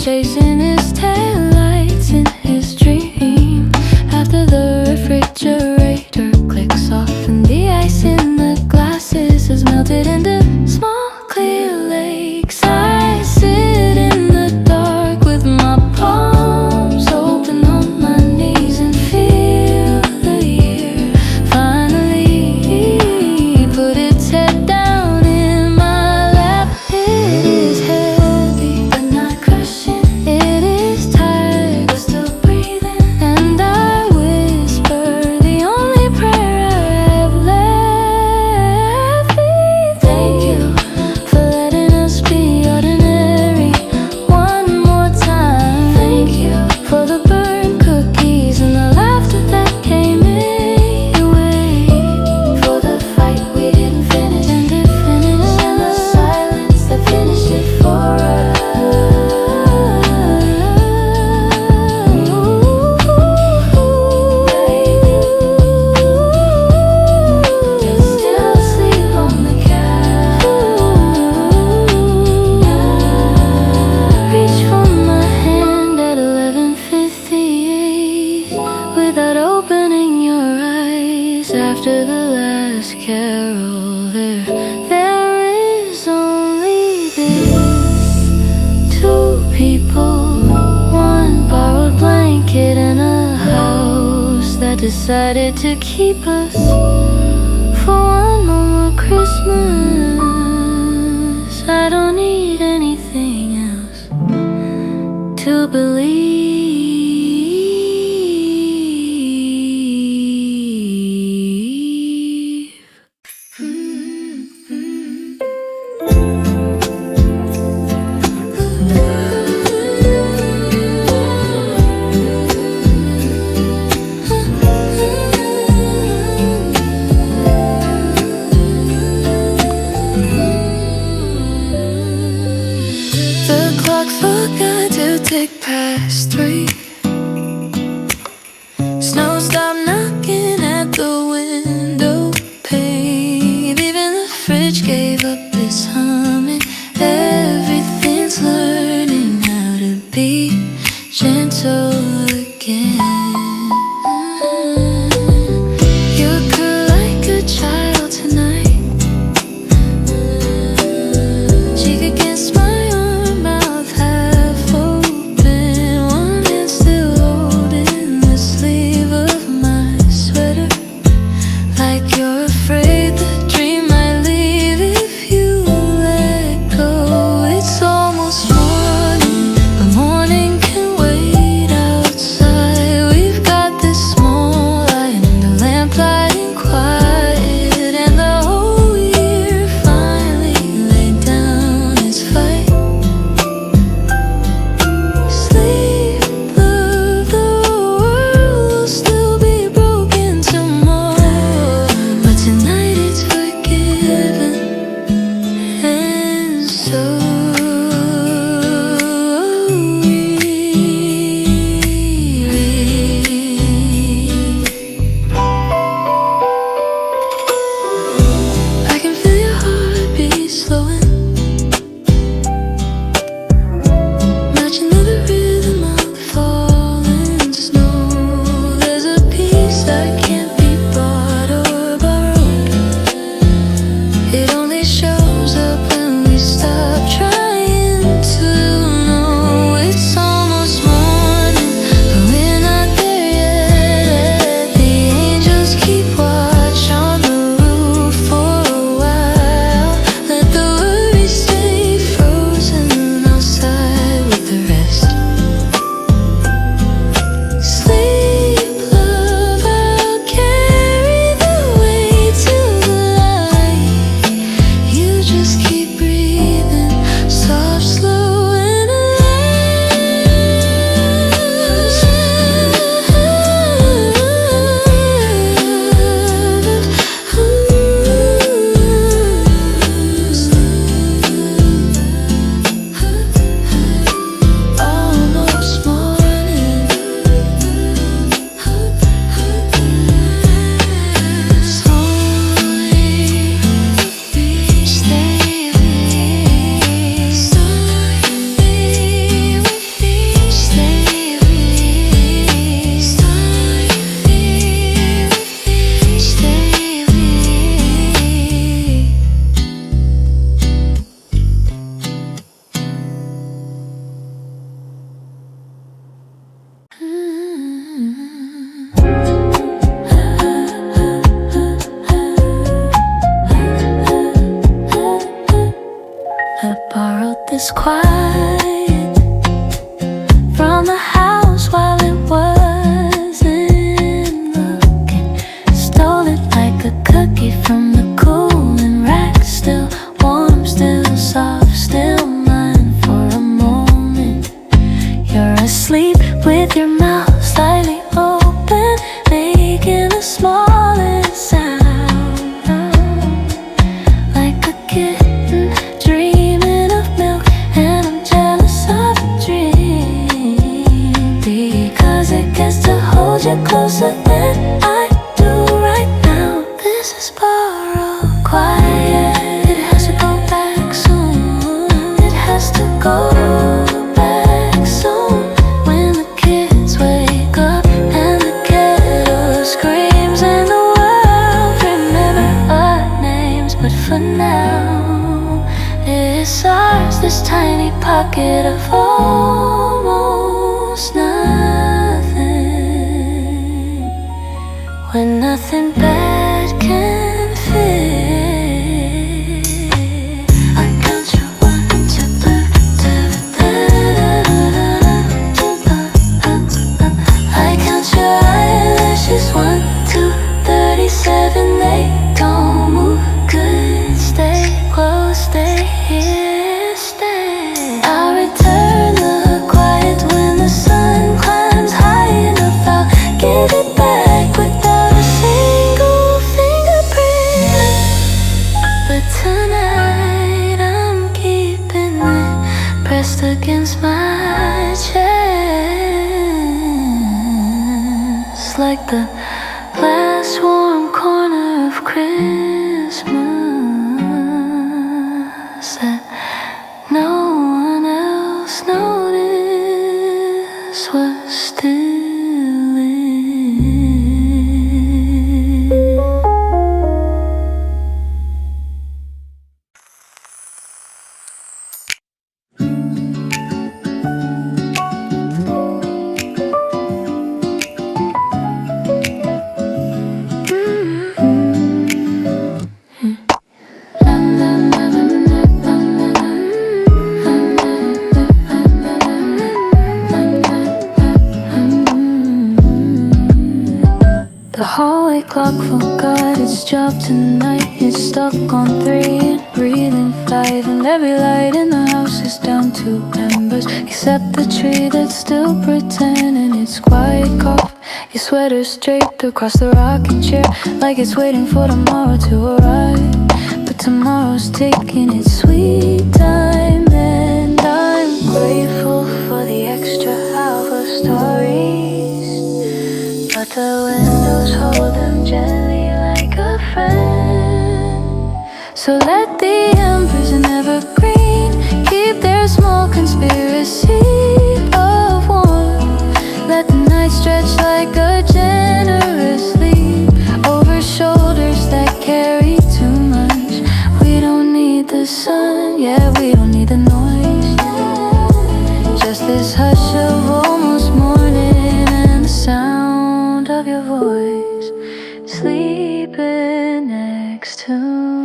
Chasing his taillights in his dream. After the refrigerator clicks off and the ice in the glasses has melted into small clear lakes, I sit in the dark with my palms open on my knees and feel the year finally put its head down in my lap. It is heavy but not crushing. It is tired but still breathing, and I whisper the only prayer I have left. Thank you for letting us be ordinary one more time. Thank you for the burnt cookies and the laughter that came your way, for the fight we didn't finish and it finished, and the silence that finished it for us. Still sleep on the couch. Reach for my hand at 11:58 without opening your eyes. After the last carol, there is only this. Two people, one borrowed blanket, and a house that decided to keep us for one more Christmas. I don't need anything else to believe. The clock forgot to tick past 3. Snow stopped knocking at the window pane. Even the fridge gave up its humming. Everything's learning how to be gentle again. You grew like a child tonight. Cheek against my arm, mouth half open, one hand still holding the sleeve of my sweater, like you're afraid the dream might leave if you let go. It's almost morning, but morning can wait outside. We've got this small light and the lamp lighting quiet, and the whole year finally laid down its fight. Sleep, love, the world will still be broken tomorrow, but tonight it's forgiven, and so I can feel your heartbeat slowing, matching to the rhythm of the falling snow. There's a peace that can't be bought or borrowed. It only shows up when we stop trying to know. It's almost morning, but we're not there yet. The angels keep watch on the roof for a while. Let the worries stay frozen outside with the rest. Sleep, love, I'll carry the weight to the light. is quiet from the house while it wasn't looking. Stole it like a cookie from the cooling rack. Still warm, still soft, still mine for a moment. You're asleep with your mouth slightly open, making the smallest sound, like a kitten dreaming of milk. And I'm jealous of the dream, because it gets to hold you closer than I do right now. This is borrowed quiet. It has to go back soon. It has to go back soon. When the kids wake up and the kettle screams and the world remember our names. But for now, it's ours, this tiny pocket of almost nothing, when nothing bad can fit. I count you 1, 2, 3, I count your eyelashes 1, 2, 37. They don't move. Good, stay close, stay here, stay. I'll return the quiet when the sun climbs high enough. I'll give it back without a single fingerprint. But tonight I'm keeping it pressed against my chest, like the last warm corner of Christmas that no one else noticed was still in. The hallway clock forgot its job tonight. It's stuck on 3 and breathing 5. And every light in the house is down to embers, except the tree that's still pretending it's quiet cough. Your sweater's draped across the rocking chair, like it's waiting for tomorrow to arrive. But tomorrow's taking its sweet time, and I'm grateful for the extra half of stories. But the windows hold them gently like a friend. So let the embers in evergreen keep their small conspiracy of warmth. Let the night stretch like a generous leap over shoulders that carry too much. We don't need the sun, yeah, we don't need the noise. Just this hush of almost morning and the sound of your voice sleeping next to mine.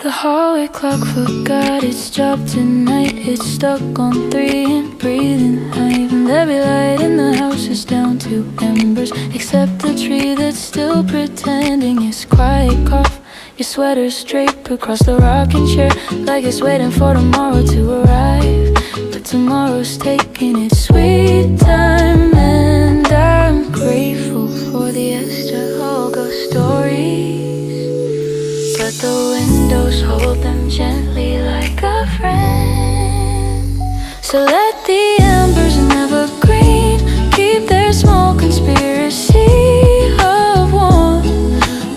The hallway clock forgot its job tonight. It's stuck on 3 and breathing high. And every light in the house is down to embers, except the tree that's still pretending it's quiet cough. Your sweater's draped across the rocking chair, like it's waiting for tomorrow to arrive. But tomorrow's taking its sweet time, and I'm grateful for the extra all-go stories. But the windows hold them gently like a friend. So let the embers in evergreen keep their small conspiracy of warmth.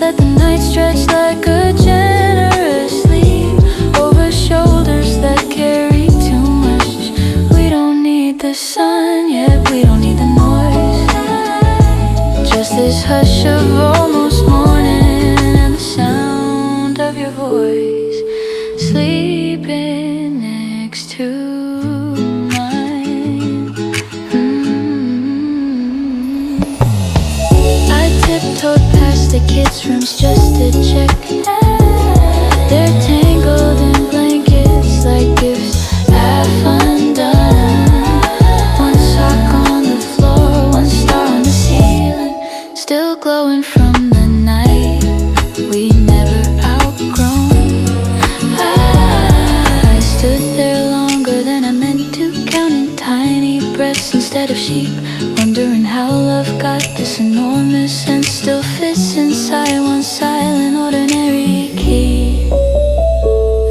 Let the night stretch like a generous leap over shoulders that carry too much. We don't need the sun, yeah, we don't need the noise. this hush of almost morning, and the sound of your voice sleeping next to mine. I tiptoed past the kids' rooms just to check. They're tangled in blankets like gifts half undone. One sock on the floor, one star on the ceiling, still glowing from the night we never outgrown. I stood there longer than I meant to, counting tiny breaths instead of sheep, wondering how love got this enormous and still fits inside one silent ordinary key.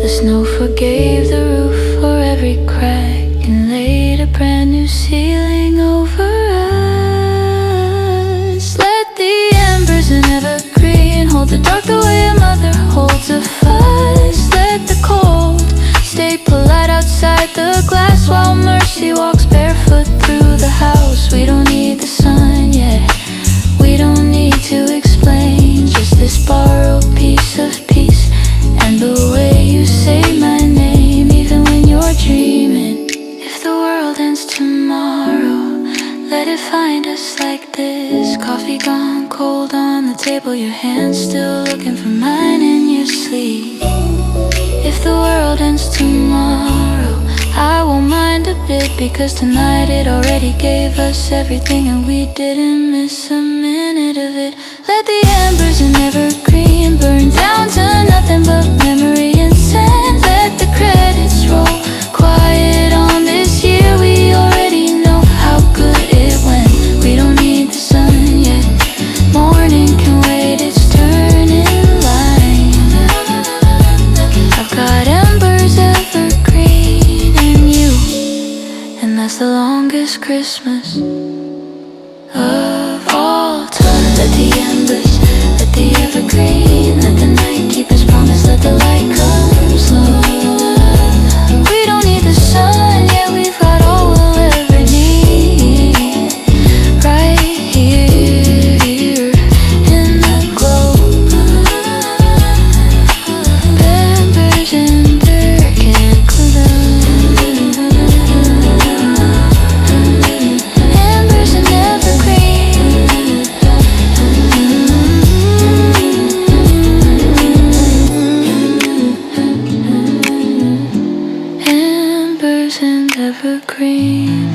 The snow forgave the roof for every crack and laid a brand new ceiling over us. Let the embers in evergreen hold the dark the way a mother holds a fuss. Let the cold stay polite outside the glass while mercy walks barefoot through the house. We don't need the sun yet, we don't need to explain, just this borrowed piece of peace and the way you say my name even when you're dreaming. If the world ends tomorrow, let it find us like this. Coffee gone cold on the table, your hand still looking for mine in your sleep. If the world ends tomorrow, I won't mind a bit, because tonight it already gave us everything and we didn't miss a minute of it. Let the embers in evergreen burn down to nothing but memory and sand. Let the credits roll quiet on this year. We already know how good it went. We don't need the sun yet, morning can wait, it's turning line. I've got embers evergreen and you, and that's the longest Christmas of all time. Let the embers, let the evergreen, let the night keep its promise, let the light come slow. We don't need the sun, yeah, we've got all we'll ever need, right here in the glow. Embers and dirt can't glow. Embers and evergreen. Embers and evergreen.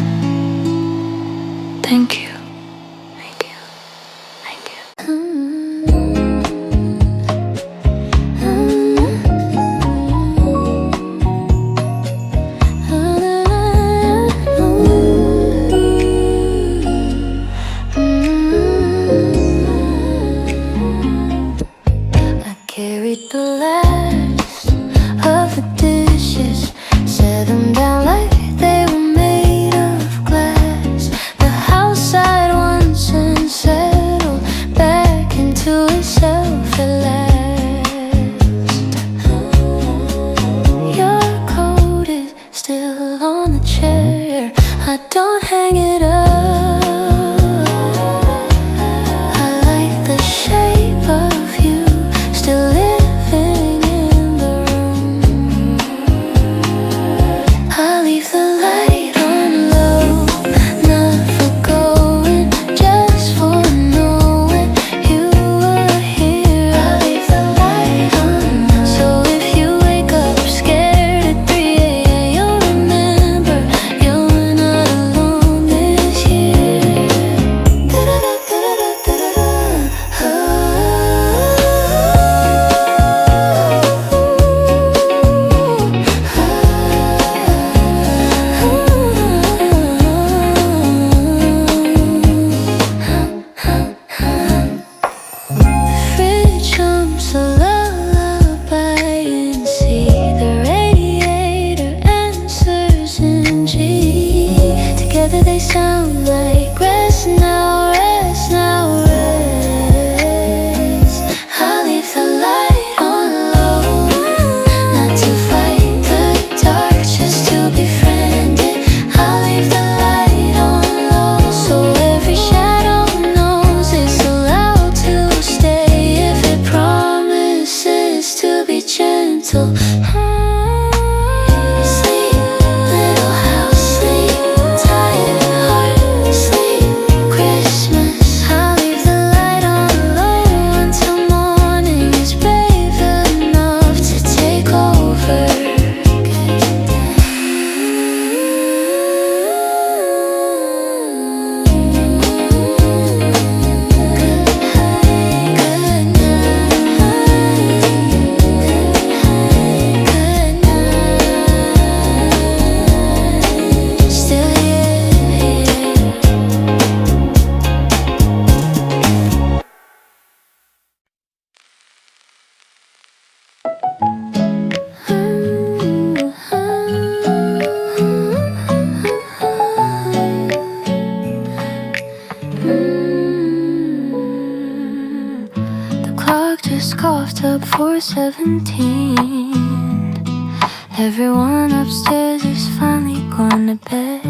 Thank you. Thank you. Thank you. I carried the last of the dishes, set them down like they were made of glass. The house I'd once unsettled back into itself at last. Your coat is still on the chair, I don't hang it up. I like the shape of you still living in the room. I leave the light on low, not for going, just for knowing you were here. I leave the light on low, so if you wake up scared at 3 a.m., you'll remember you're not alone this year. Fridge hums a lullaby in C. The radiator answers in G. Together they sound like rest now, rest now, rest. I leave the light on low, not to fight the dark, just to befriend it. I leave the light on low, so every shadow knows it's the up for 17. Everyone upstairs is finally gone to bed.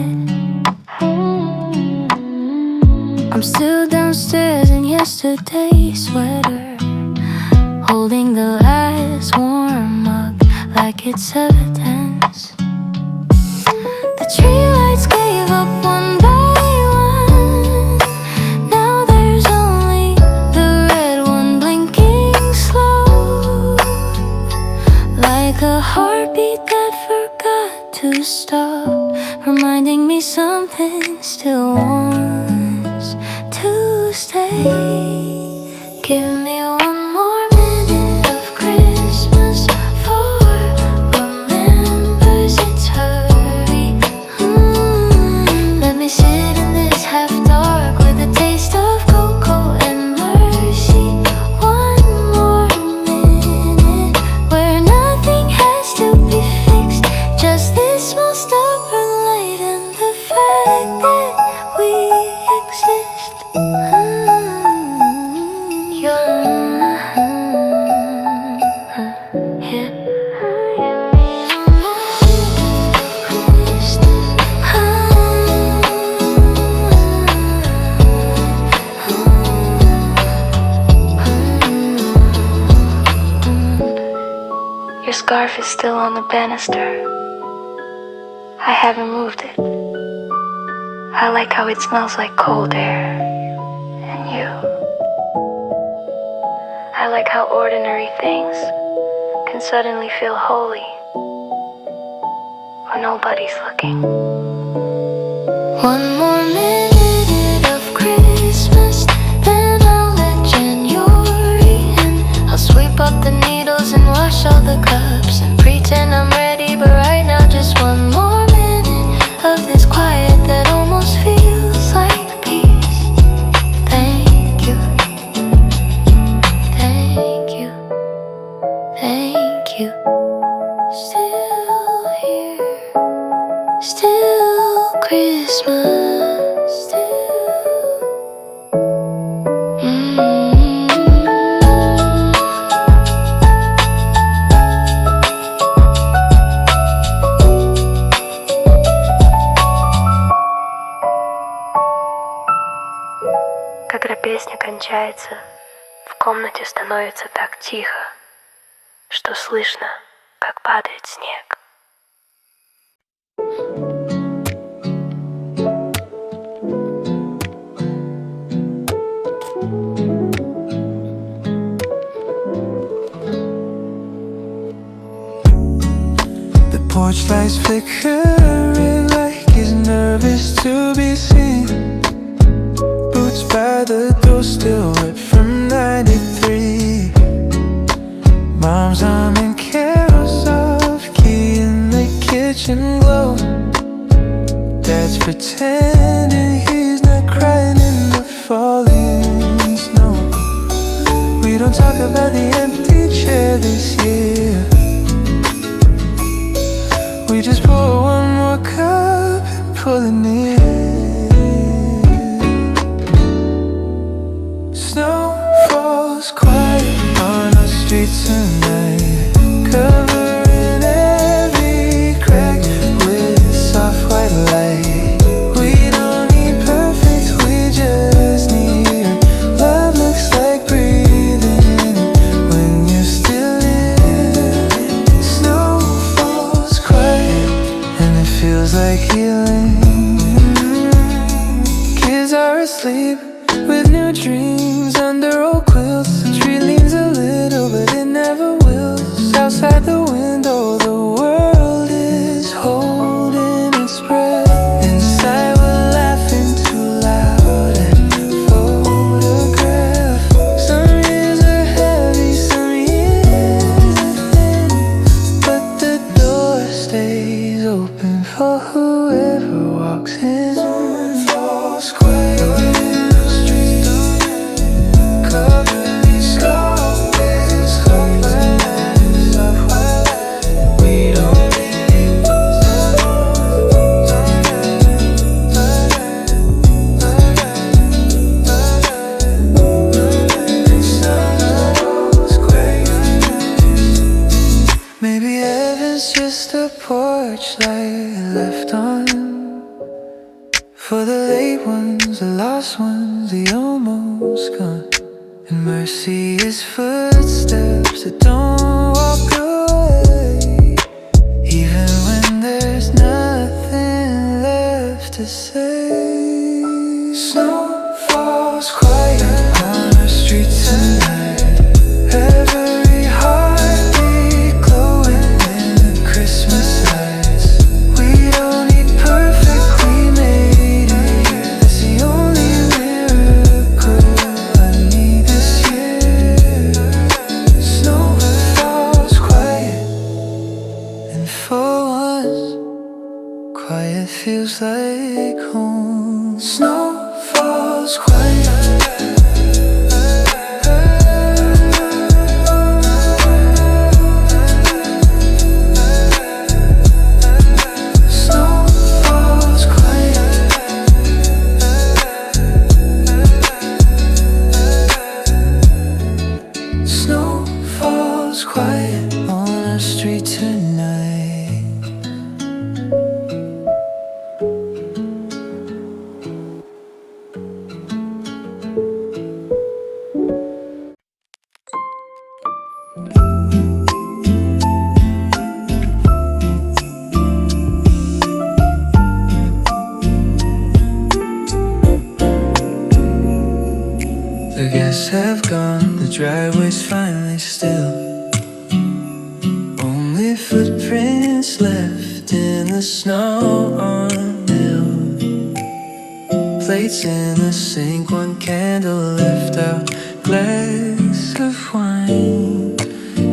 I'm still downstairs in yesterday's sweater, holding the last warm mug like it's evidence. The tree lights gave up one by one. Now there's only the red one blinking slow, like a heartbeat that forgot to stop, reminding me something still wants to stay. Give me one more minute of Christmas for remembers eternity. Let me sit in this half dark with a taste of cocoa and mercy. One more minute where nothing has to be fixed, just this small stubborn light and the fact that we exist. Your scarf is still on the banister. I haven't moved it. I like how it smells like cold air and you. I like how ordinary things can suddenly feel holy when nobody's looking. One more minute of Christmas, then I'll let January in. I'll sweep up the needles and wash all the cups and pretend I'm ready, but right now just one more minute of this quiet that almost feels like peace. Thank you, thank you, thank you. Still here, still Christmas, still. Когда песня кончается, в комнате становится так тихо, что слышно, как падает снег. The porch lights flickering like he's nervous to be seen. Boots by the door still wet from '93. Mom's humming carols off key in the kitchen glow. Dad's pretending he's not crying in the falling snow. We don't talk about the empty chair this year. We just pour one more cup and pull it near. Snow falls quiet on our streets tonight, covering every crack with soft white light. We don't need perfect, we just need love. Looks like breathing when you're still in. Snow falls quiet and it feels like healing. Kids are asleep with new dreams under old quilts. The tree leans a little, but it never wills. Outside the window, the world is holding its breath. Inside, we're laughing too loud at the photograph. Some years are heavy, some years are thin, but the door stays open for whoever walks in. Falls quiet. torchlight left on. For the late ones, the lost ones, the almost gone. And mercy is footsteps that don't walk away, even when there's nothing left to say. Snow falls quiet on our street tonight. Every heartbeat glowing in the Christmas lights. We don't need perfectly made it. That's the only miracle I need this year. Snow falls quiet, and for once, quiet feels like home. Snow falls quiet. Quiet on our street tonight. The guests have gone, the driveway's finally still. Only footprints left in the snow on the hill. Plates in the sink, one candle left out, glass of wine.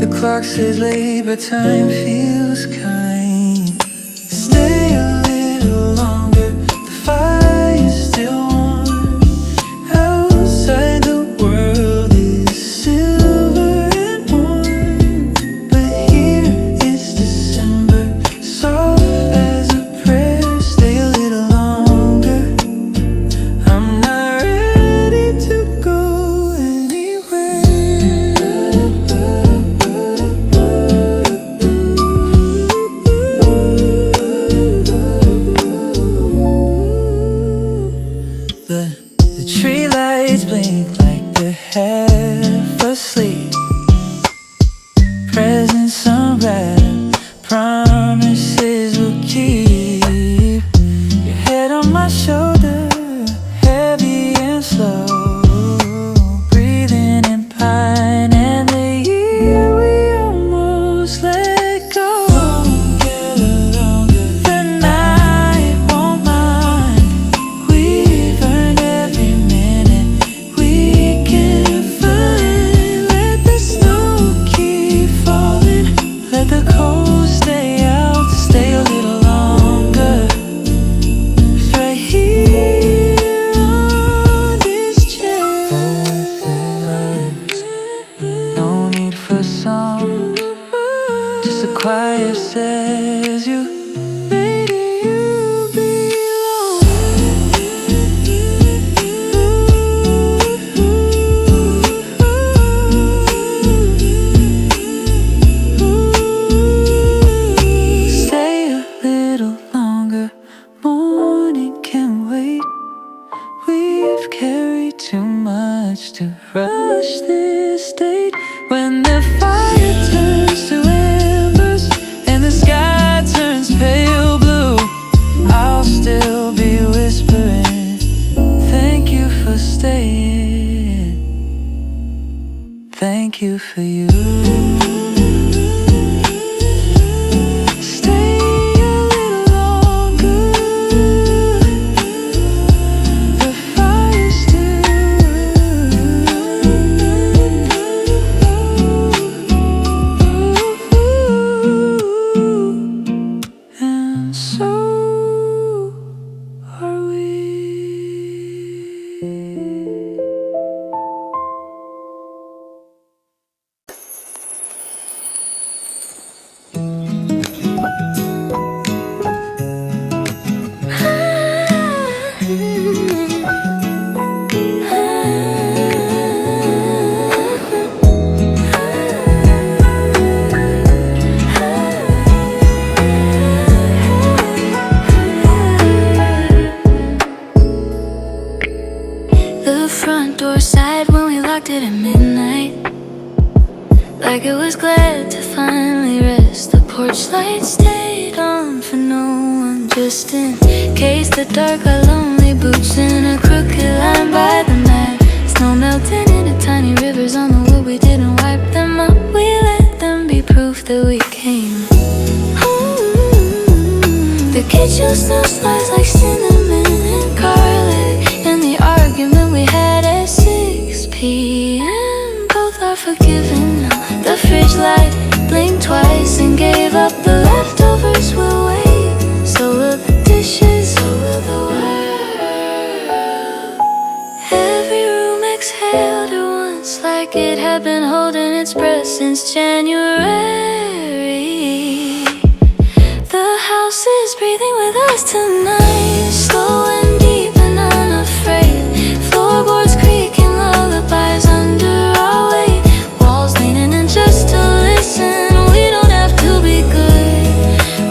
The clock says late, but time feels kind. Stay a little longer, the fire's still warm. Outside the world is silver and warm, but here is December, soft as a prayer. Stay a little longer, I'm not ready to go anywhere. The tree lights blink like they're half asleep. Presents unwrapped, promises we'll keep. Your head on my shoulder, heavy and slow. Breathing in pine and the year we almost let go. The night won't mind. We've earned every minute we can find. Let the snow keep falling, let the cold stay out. Stay a little longer, it's right here on this chair. No need for song, just a quiet says you made it, you belong. Stay a little longer, morning can wait. We've carried too much to rush this date. When the fire turns to embers and the sky turns pale blue, I'll still be whispering, thank you for staying, thank you for you. Stay a little longer, the fire's still and so are we. The front door sighed when we locked it at midnight, like it was glad to finally rest. The porch light stayed on for no one, just in case the dark got lonely. Boots in a crooked line by the mat, snow melting into tiny rivers on the wood. We didn't wipe them up, we let them be proof that we came. The kitchen still smells like cinnamon and garlic, and the argument we had at 6 p.m. Both are forgiven now. The fridge light blinked twice and gave up. The leftovers will wait, so will the dishes, so will the world. Every room exhaled at once, like it had been holding its breath since January. The house is breathing with us tonight, slow and deep and unafraid. Floorboards creaking lullabies under our weight. Walls leaning in just to listen. We don't have to be good,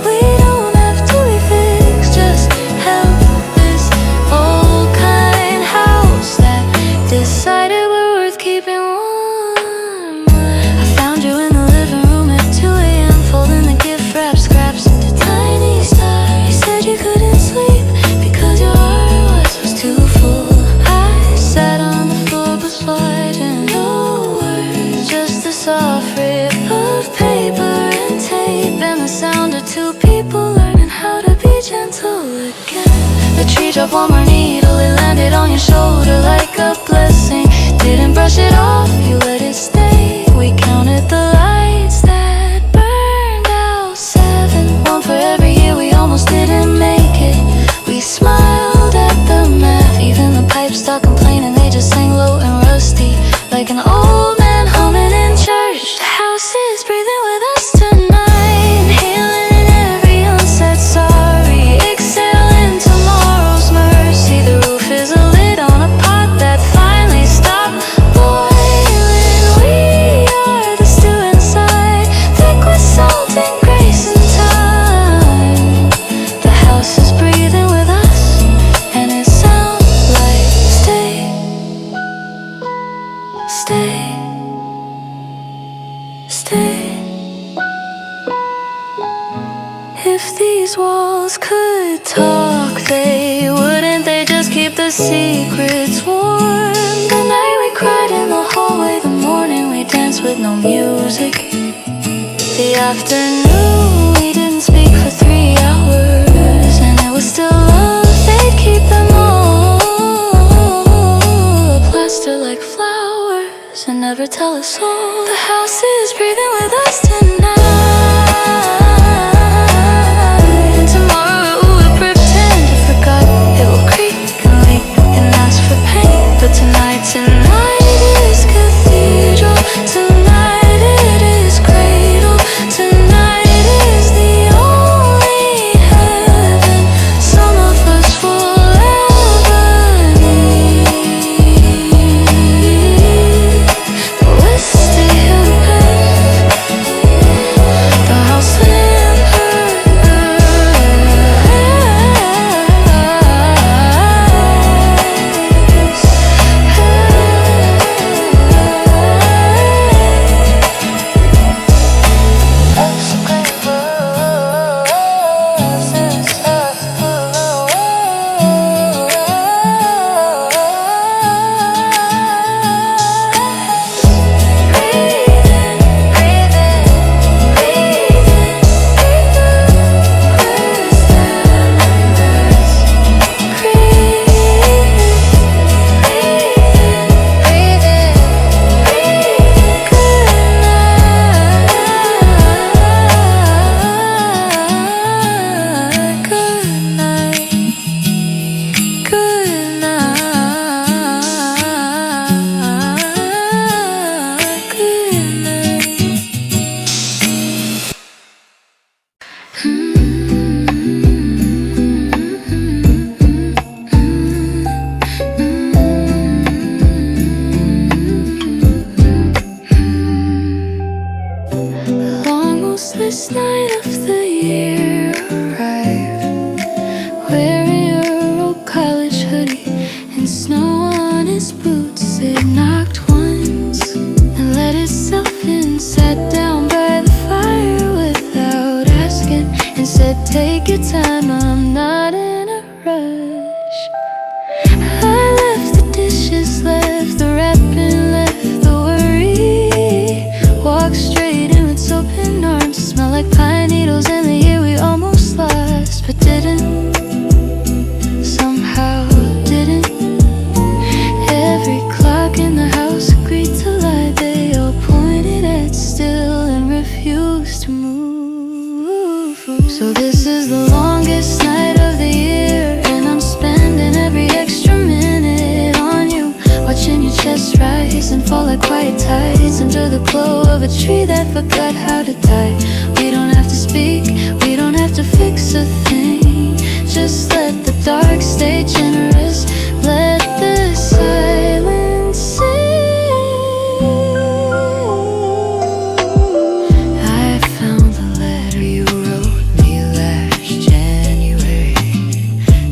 we don't have to be fixed. Just help this old kind house that decided we're worth keeping warm. I found you in the living room at 2 a.m. folding the gift wrap scraps into tiny stars. You said you couldn't sleep because your heart was too full. I sat on the floor beside and no words, just a soft rip of paper and tape, and the sound of two people learning how to be gentle again. The tree dropped one more needle, it landed on your shoulder like a blessing. Didn't brush it off, you let it stay. We counted the lights that burned out, 7, one for every year we almost didn't make it. We smiled at the math, even the pipes stopped complaining. They just sang low and rusty, like an old man humming in church. The house is breathing with us tonight, inhaling every unsaid sorry, exhaling tomorrow's mercy. The roof is a lid on a pot that finally stopped boiling. We are the stew inside, thick with salt and grace and time. The house is breathing with us, and it sounds like stay, stay, stay. If these walls could talk, they wouldn't they just keep the secrets warm? The night we cried in the hallway, the morning we danced with no music. The afternoon we didn't speak for 3 hours, and it was still love. They'd keep them all plaster like flowers and never tell us all. The house is breathing with us tonight. Tomorrow it would pretend it forgot. It will creak and leak and ask for pain. But tonight is cathedral. Tonight it is cradle. Tonight is the only heaven some of us will ever need. But we're still like quiet tides under the glow of a tree that forgot how to die. We don't have to speak, we don't have to fix a thing. Just let the dark stay generous, let the silence sing. I found the letter you wrote me last January,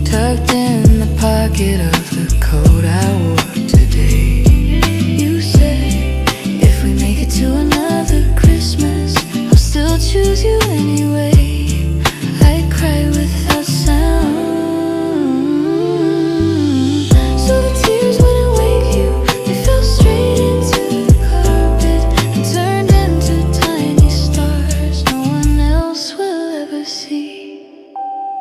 tucked in the pocket of the coat I wore today. You said, if we make it to another Christmas, I'll still choose you anyway. I cry without sound, so the tears wouldn't wake you. They fell straight into the carpet and turned into tiny stars no one else will ever see.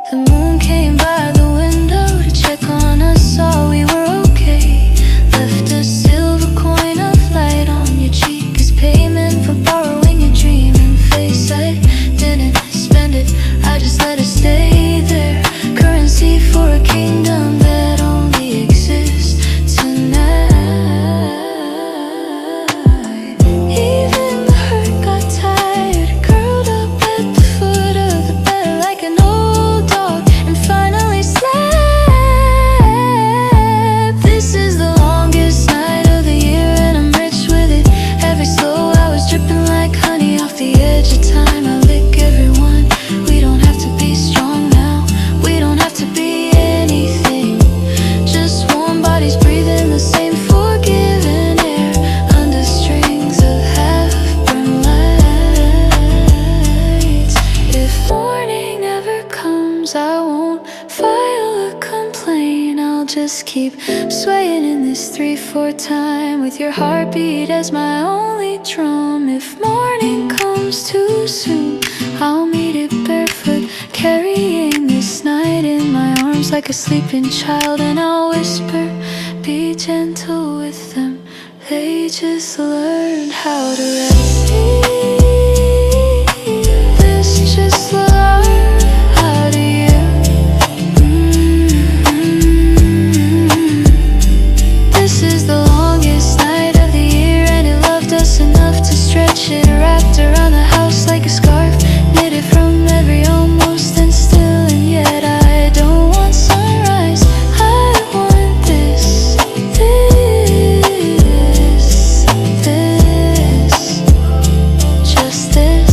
The moon came by the window to check on us, saw we were okay. Left a silver coin of light on your cheek as payment for borrowing your dreaming face. I didn't spend it, I just let it stay there. Currency for a kingdom that only exists tonight. Even the hurt got tired, curled up at the foot of the bed like an old dog, and finally slept. This is the longest night of the year and I'm rich with it. Every slow hour's dripping like honey off the edge of time. I lick everyone. We don't have to be strong now, we don't have to be anything. Just warm bodies breathing the same forgiving air under strings of half-burned lights. If morning never comes, I won't file a complaint. I'll just keep swaying in this 3/4 time with your heartbeat as my only drum. If morning comes too soon, I'll meet it barefoot, carrying this night in my arms like a sleeping child. And I'll whisper, be gentle with them, they just learned how to rest. This just learned how to you. This is the longest night of the year and it loved us enough to stretch it, wrapped around the house like a scarf, knitted from every almost and still. And yet I don't want sunrise, I want this, just this.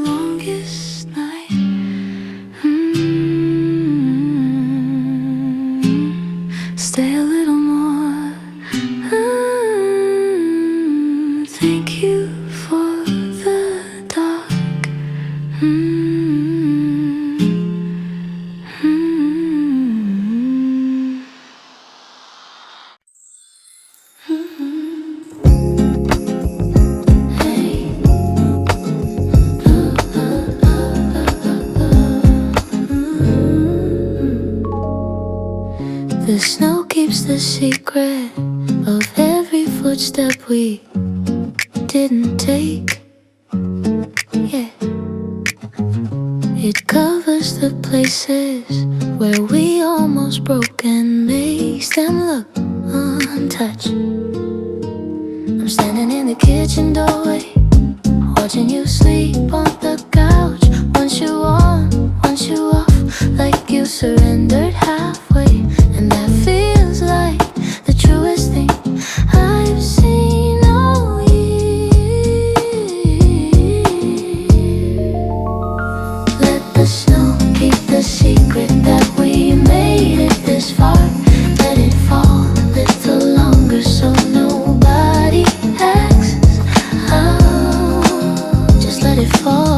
Longest night. Stay a little more. Thank you for the dark. The snow keeps the secret of every footstep we didn't take. Yeah, it covers the places where we almost broke and makes them look untouched. I'm standing in the kitchen doorway, watching you sleep on the couch. Once you on, once you off, like you surrendered halfway. And that feels like the truest thing I've seen all year. Let the snow keep the secret that we made it this far. Let it fall a little longer so nobody asks how. Just let it fall.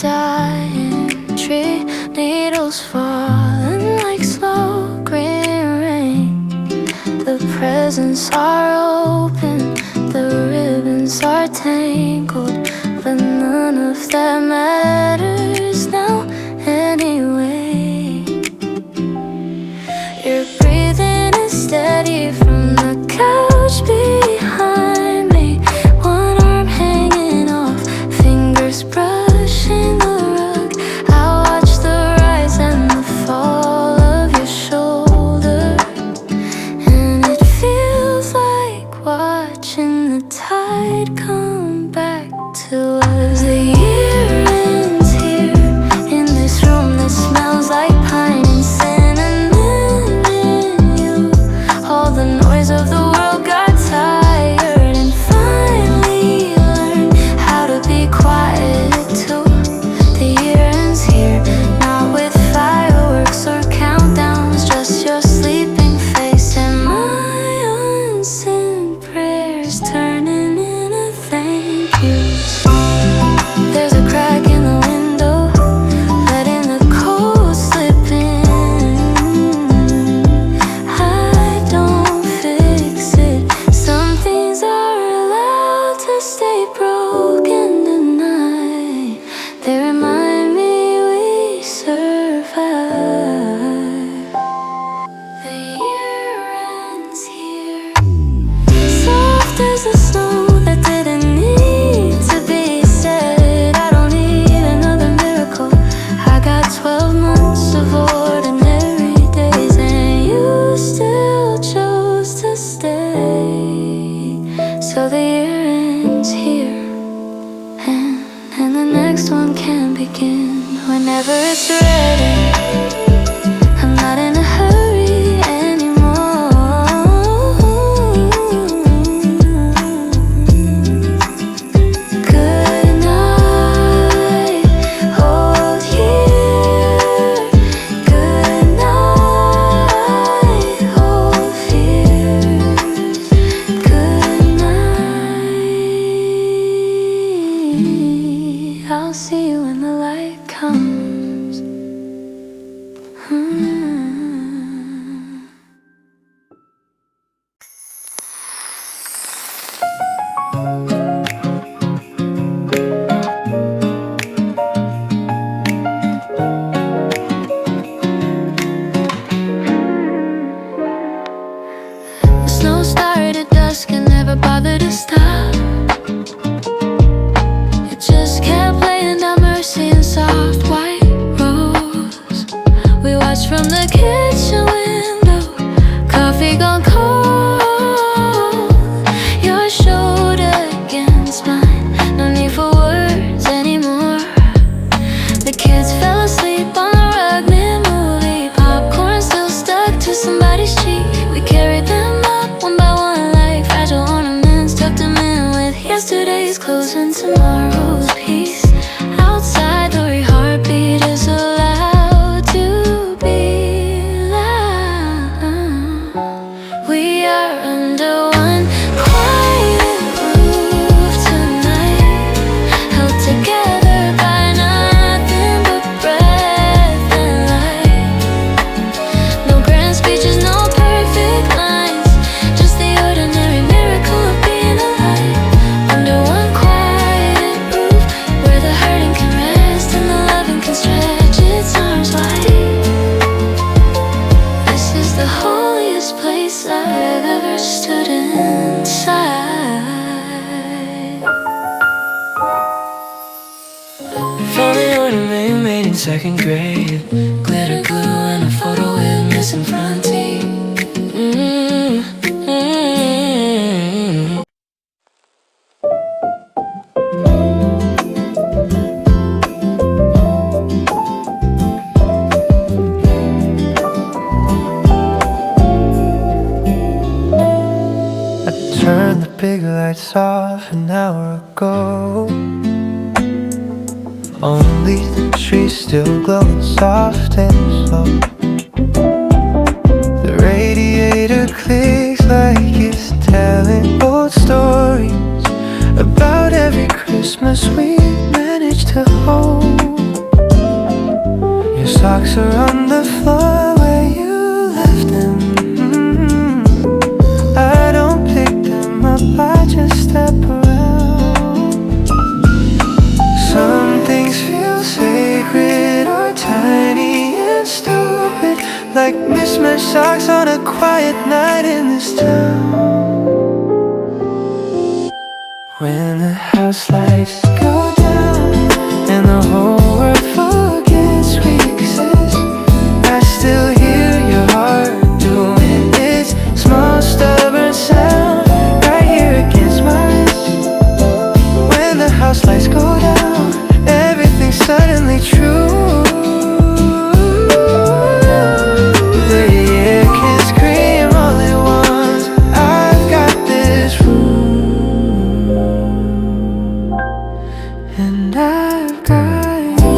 dying tree, needles falling like slow green rain. The presents are open, the ribbons are tangled, but none of that matters now anyway. You're breathing is steady from the couch behind me, one arm hanging off, fingers brushing the rug. I watch the rise and the fall of your shoulder, and it feels like watching the tide come back to us. The year ends here in this room that smells like pine and cinnamon in you. All the noise of the world got tired and finally learned how to be quiet too. The year ends here, not with fireworks or countdowns, just your sleeping face and my unsent prayers turning into thank yous. There's a crack in the window, letting the cold slip in. I don't fix it. Some things are allowed to stay broken tonight. They remind me we survived. The year ends here, soft as the snow that didn't need to be said. I don't need another miracle. I got 12 months of ordinary days, and you still chose to stay. So the year ends here, and the next one can begin whenever it's ready. I'm not in a hurry anymore. Good night, old year. Good night, old fears. Good night. I'll see you when the light comes. The snow started at dusk and never bothered to stop. It just kept laying down mercy and soft white rose. We watched from the kitchen window, coffee gone cold. Your shoulder against mine, no need for words anymore. The kids fell asleep on the rug mid-movie, popcorn still stuck to somebody's cheek. We carried them up one by one like fragile ornaments, tucked them in with yesterday's clothes and tomorrow's peace. Outside, the heartbeat is allowed to be loud. We are under one quiet roof tonight, held together by nothing but breath and light. No grand speeches, no perfect lines, just the ordinary miracle of being alive. Under one quiet roof, where the hurting can rest and the loving can stretch its arms wide. This is the holiest place I've ever stood inside. Found an ornament made in second grade, glitter glue and a photo with missing front teeth. I turned the big lights off an hour ago. Only the trees still glowing soft and slow. The radiator clicks like it's telling old stories about every Christmas we managed to hold. the floor where you left them. I don't pick them up, I just step around. Some things feel sacred or tiny and stupid, like mismatched socks on a quiet night in this town. When the house lights go down and the whole world forgets we exist, I still hear your heart doing its small stubborn sound right here against my wrist. When the house lights go down, everything's suddenly true. The air can scream all it wants, I've got this room, and I've got you.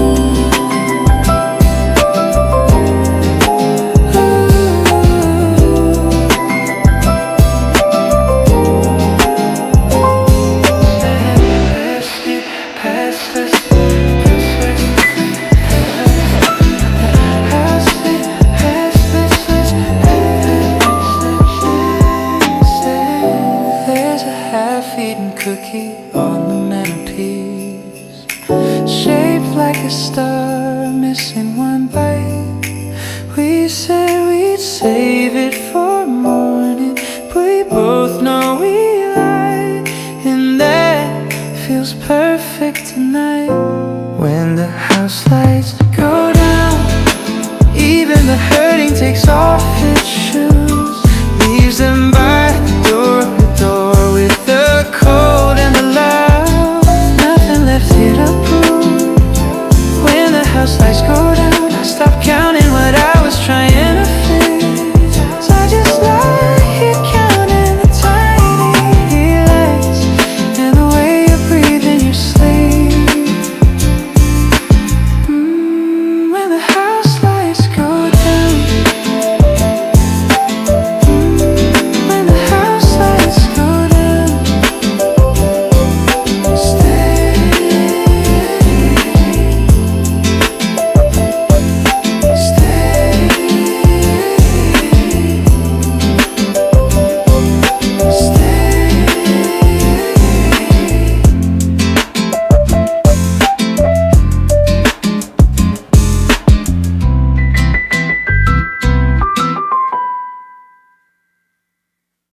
There's a half-eaten cookie on the mantelpiece, shaped like a star, missing one bite. We said we'd save it for morning, but we both know we lied, and that feels perfect tonight. When the house lights go down, even the hurting takes off its shoes, leaves them by